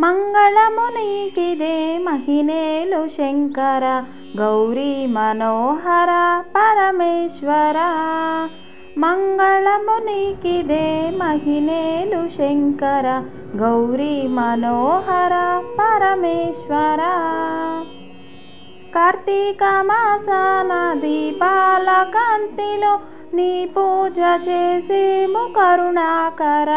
మంగళము నీకిదే మహినేలు శంకర గౌరీ మనోహర పరమేశ్వర మంగళము నీకిదే మహినేలు శంకర గౌరీ మనోహర పరమేశ్వర కార్తీక మాసాన దీపాల కాంతిలో నీ పూజ చేసేము కరుణాకర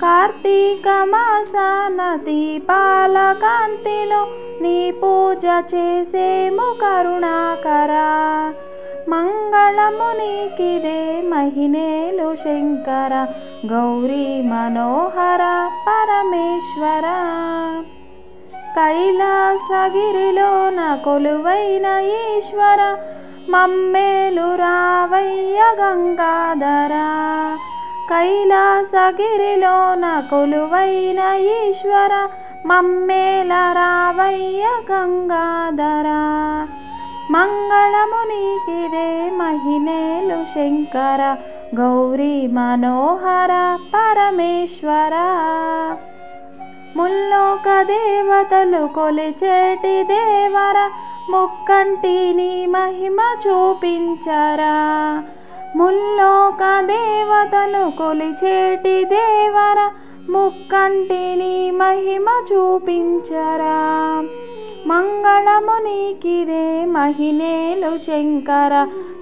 కార్తీక మాసాన దీపాల కాంతిలో నీ పూజ చేసేము కరుణాకర మంగళము నీకిదే మహినేలు శంకర గౌరీ మనోహర పరమేశ్వర కైలాసగిరిలోన కొలువైన ఈశ్వర మమ్మేలు రావయ్య గంగాధర కైలాసగిరిలోన కొలువైన ఈశ్వర మమ్మేల రావయ్య గంగాధర మంగళము నీకిదే మహినేలు శంకర గౌరీ మనోహర పరమేశ్వర ముల్లోక దేవతలు కొలిచేటి దేవర ముక్కంటి నీ మహిమ చూపించరా ముల్లోక దేవతలు కొలిచేటి దేవర ముక్కంటి నీ మహిమ చూపించరా మంగళము నీకిదే మహినేలు శంకర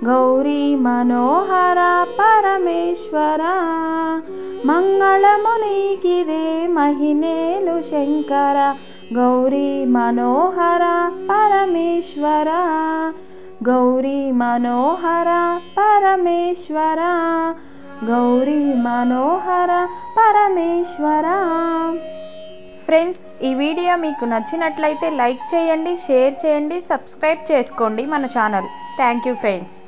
గౌరీ మనోహర పరమేశ్వర మంగళము నీకిదే మహినేలు శంకర గౌరీ మనోహర పరమేశ్వర గౌరీ మనోహర పరమేశ్వర గౌరీ మనోహర పరమేశ్వర ఫ్రెండ్స్, ఈ వీడియో మీకు నచ్చినట్లయితే లైక్ చేయండి, షేర్ చేయండి, సబ్స్క్రైబ్ చేసుకోండి మన ఛానల్. Thank you friends.